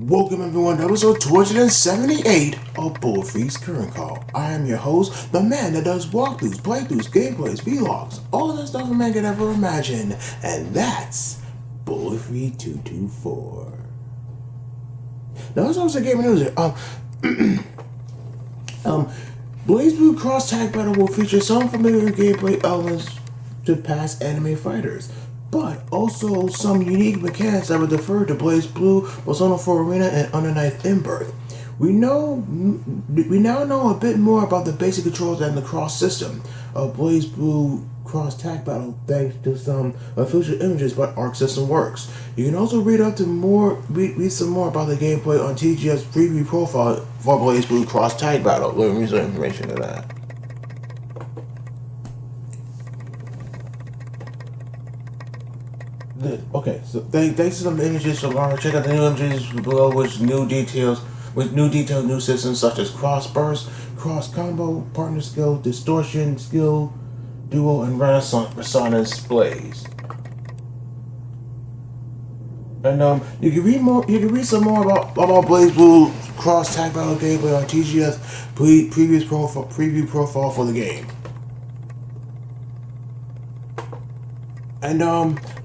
Welcome everyone to episode 278 of Buletfreak's Current Call. I am your host, the man that does walkthroughs, playthroughs, gameplays, vlogs, all the stuff a man can ever imagine, and that's Buletfreak 224. Now let's also gaming news here. Blaze Blue Cross Tag Battle will feature some familiar gameplay elements to past anime fighters, but also some unique mechanics that were deferred to Blaze Blue, Persona 4 Arena, and Under Night Inbirth. We now know a bit more about the basic controls and the cross system of Blaze Blue Cross Tag Battle thanks to some official images by Arc System Works. You can also read some more about the gameplay on TGF's preview profile for Blaze Blue Cross Tag Battle. Let me read some information to that. Okay, so thanks to some images from Laura. Check out the new images below with new details, new systems such as cross burst, cross combo, partner skill, distortion skill, duo, and resonance blaze. And you can read some more about Blaze Blue Cross Tag Battle gameplay on TGS preview profile for the game. And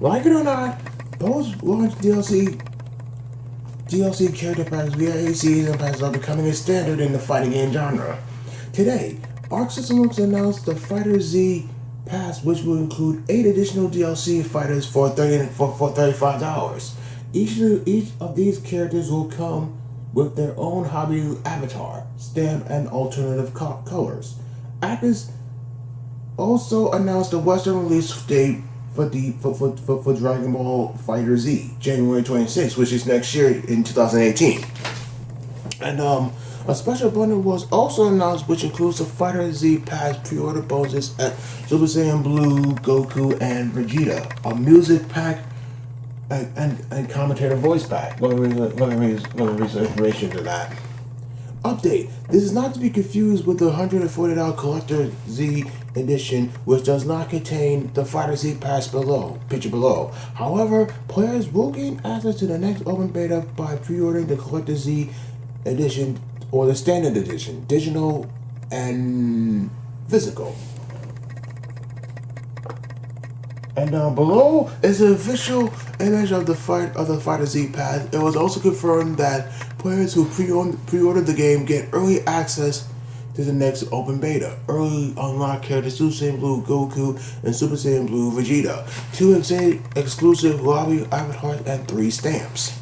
like it or not, post-launch DLC character packs, VIACs, and packs are becoming a standard in the fighting game genre. Today, Arc System Works announced the Fighter Z Pass, which will include 8 additional DLC fighters for $35. Each of these characters will come with their own hobby avatar, stamp, and alternative colors. Atlus also announced the Western release date for Dragon Ball Fighter Z, January 26th, which is next year in 2018. And a special bundle was also announced, which includes the Fighter Z Pass pre-order bonuses at Super Saiyan Blue, Goku, and Vegeta, a music pack, and commentator voice pack. Let me read some information to that. Update. This is not to be confused with the $140 Collector Z Edition, which does not contain the Fighter Z Pass picture below. However, players will gain access to the next open beta by pre-ordering the Collector Z Edition or the Standard Edition, digital and physical. And below is an official image of the Fighter Z Pass. It was also confirmed that players who pre-ordered the game get early access to the next open beta. Early unlock characters Super Saiyan Blue Goku and Super Saiyan Blue Vegeta, 2 exclusive lobby avatars, and 3 stamps.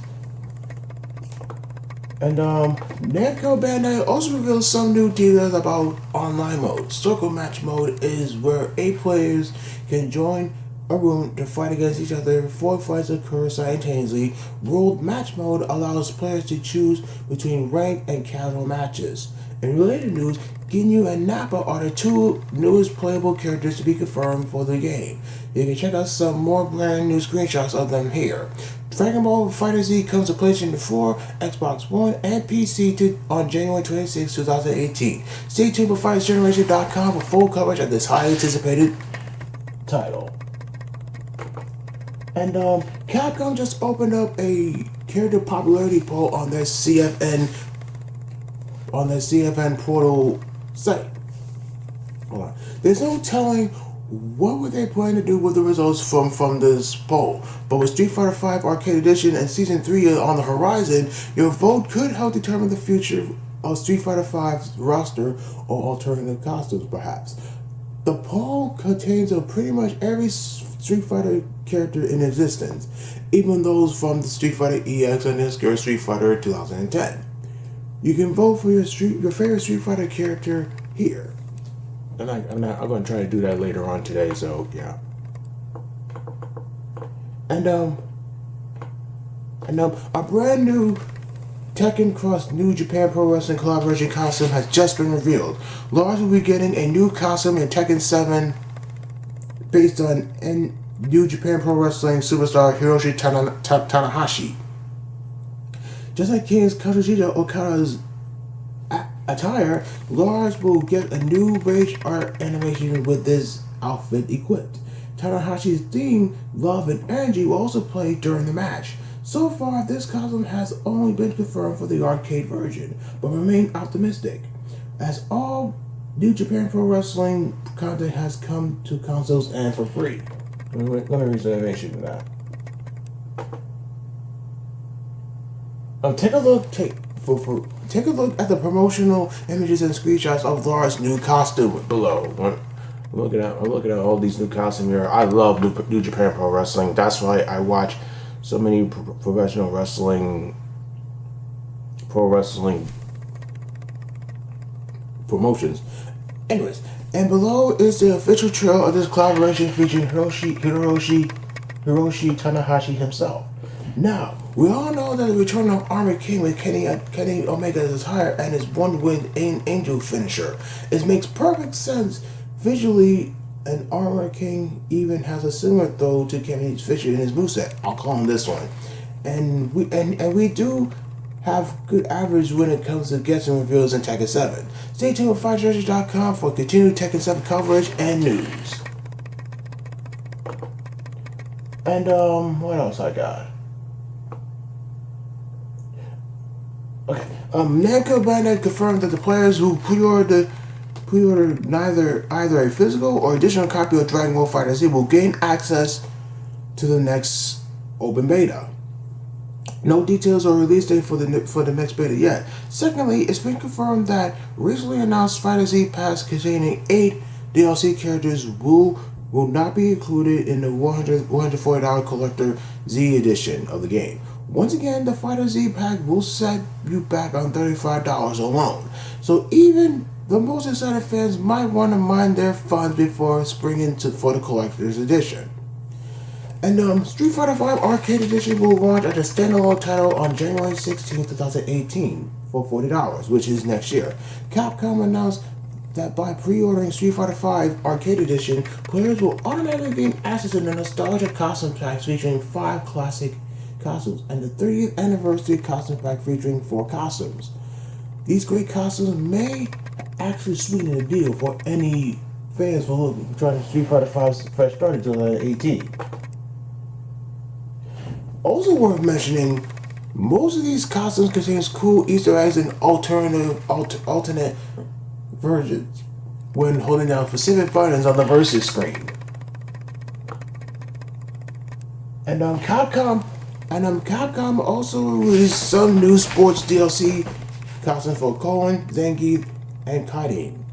And Namco Bandai also revealed some new details about online mode. Circle match mode is where 8 players can join a room to fight against each other. 4 fights occur simultaneously. World Match Mode allows players to choose between ranked and casual matches. In related news, Ginyu and Nappa are the 2 newest playable characters to be confirmed for the game. You can check out some more brand new screenshots of them here. Dragon Ball Fighter Z comes to PlayStation 4, Xbox One, and PC on January 26, 2018. Stay tuned for FightersGeneration.com for full coverage of this highly anticipated title. And Capcom just opened up a character popularity poll on their CFN portal site. Hold on. There's no telling what would they plan to do with the results from this poll. But with Street Fighter V Arcade Edition and Season 3 on the horizon, your vote could help determine the future of Street Fighter V's roster or alternative costumes, perhaps. The poll contains pretty much every Street Fighter character in existence, even those from the Street Fighter EX and the Street Fighter 2010. You can vote for your favorite Street Fighter character here. And I'm going to try to do that later on today, so yeah. And a brand new Tekken Cross New Japan Pro Wrestling collaboration costume has just been revealed. Lars will be getting a new costume in Tekken 7 based on New Japan Pro Wrestling superstar Hiroshi Tanahashi. Just like King's Kazuchika Okada's attire, Lars will get a new rage art animation with this outfit equipped. Tanahashi's theme, Love and Energy, will also play during the match. So far, this costume has only been confirmed for the arcade version, but remain optimistic, as all New Japan Pro Wrestling content has come to consoles and for free. Let me read some information to that. Take a look at the promotional images and screenshots of Laura's new costume below. I'm looking at all these new costumes here. I love New Japan Pro Wrestling. That's why I watch so many professional wrestling, pro wrestling promotions. Anyways, and below is the official trail of this collaboration featuring Hiroshi Tanahashi himself. Now, we all know that the return of Armor King with Kenny Omega as his hire and his one-winged angel finisher. It makes perfect sense visually, and Armor King even has a similar throw to Kenny's Fisher in his moveset. I'll call him this one. And we do have good average when it comes to guessing reveals in Tekken 7. Stay tuned with FightTreasures.com for continued Tekken 7 coverage and news. And what else I got? Okay. Namco Bandai confirmed that the players who pre-ordered either a physical or additional copy of Dragon Ball FighterZ will gain access to the next open beta. No details or release date for the next beta yet. Secondly, it's been confirmed that recently announced FighterZ Pass containing 8 DLC characters will not be included in the $140 Collector Z edition of the game. Once again, the FighterZ pack will set you back on $35 alone. So even the most excited fans might want to mind their funds before springing for the Collector's Edition. And Street Fighter V Arcade Edition will launch as a standalone title on January 16, 2018 for $40, which is next year. Capcom announced that by pre-ordering Street Fighter V Arcade Edition, players will automatically gain access to the nostalgia costume packs featuring 5 classic costumes and the 30th anniversary costume pack featuring 4 costumes. These great costumes may actually sweeten the deal for any fans for trying to Street Fighter V's fresh start in 2018. Also worth mentioning, most of these costumes contains cool Easter eggs and alternate versions when holding down specific buttons on the versus screen. And Capcom also released some new sports DLC costumes for Colin, Zangief, and Kaiden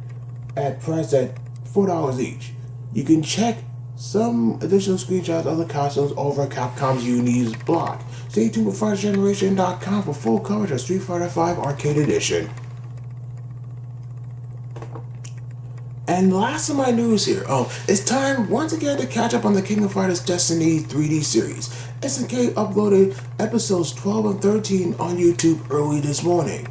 at $4 each. You can check some additional screenshots of the costumes over Capcom's Uni's blog. Stay tuned with FightGeneration.com for full coverage of Street Fighter V Arcade Edition. And last of my news here, it's time once again to catch up on the King of Fighters Destiny 3D series. SNK uploaded episodes 12 and 13 on YouTube early this morning.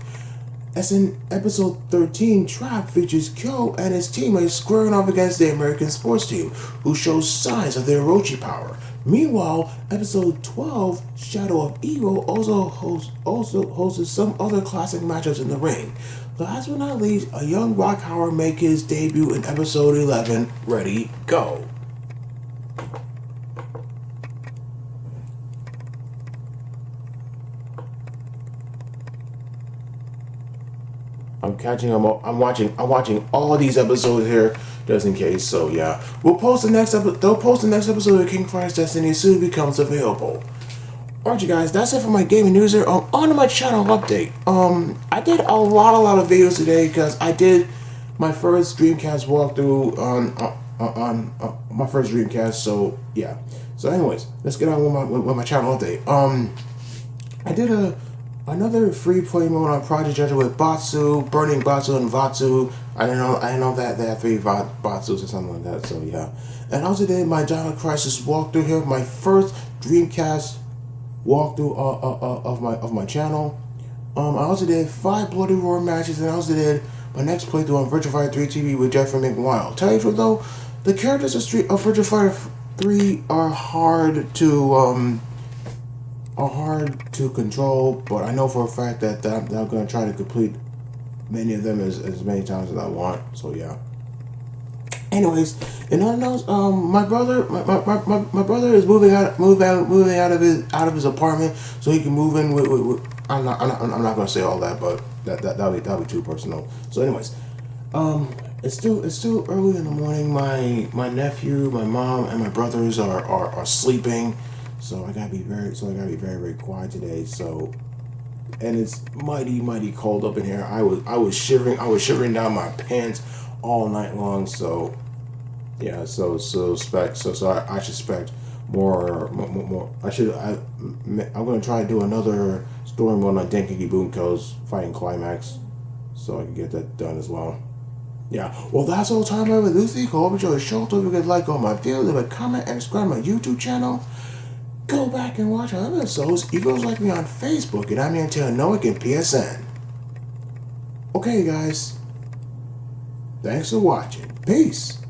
Episode 13, Trap, features Kyo and his teammates squaring off against the American sports team, who shows signs of their Orochi power. Meanwhile, episode 12, Shadow of Evil, also hosted some other classic matchups in the ring. Last but not least, a young Rock Howard make his debut in episode 11, Ready, Go. I'm watching all these episodes here, just in case. So yeah, they'll post the next episode of King of Fighters Destiny as soon as it becomes available. Alright, you guys, that's it for my gaming news here. On to my channel update. I did a lot of videos today because I did my first Dreamcast walkthrough on my first Dreamcast. So yeah. So anyways, let's get on with my channel update. I did another free play mode on Project Judge with Batsu, Burning Batsu, and Vatsu. I didn't know that they had 3 Batsus or something like that. So yeah. And I also did my Dino Crisis walkthrough here, my first Dreamcast walkthrough of my channel. I also did 5 Bloody Roar matches, and I also did my next playthrough on Virtua Fighter 3 TV with Jeffrey McWild. Tell you the truth though, the characters of Virtua Fighter 3 are hard to control, but I know for a fact that I'm going to try to complete many of them as many times as I want. So yeah. Anyways, in other news, my brother is moving out of his apartment so he can move in with I'm not gonna say all that, but that'll be too personal. So anyways, it's still early in the morning. My nephew, my mom, and my brothers are sleeping, so I gotta be very quiet today. So, and it's mighty cold up in here. I was shivering down my pants all night long. So yeah, I should expect more. I'm gonna try to do another story mode on Denkiki Bunko's fighting climax, so I can get that done as well. Yeah, well, that's all the time I have with Lucy. Hope you enjoy the show. Don't forget to like all my videos, leave a comment, and subscribe to my YouTube channel. Go back and watch other episodes. You guys like me on Facebook, and I'm Antonio Noack and PSN. Okay, guys. Thanks for watching. Peace.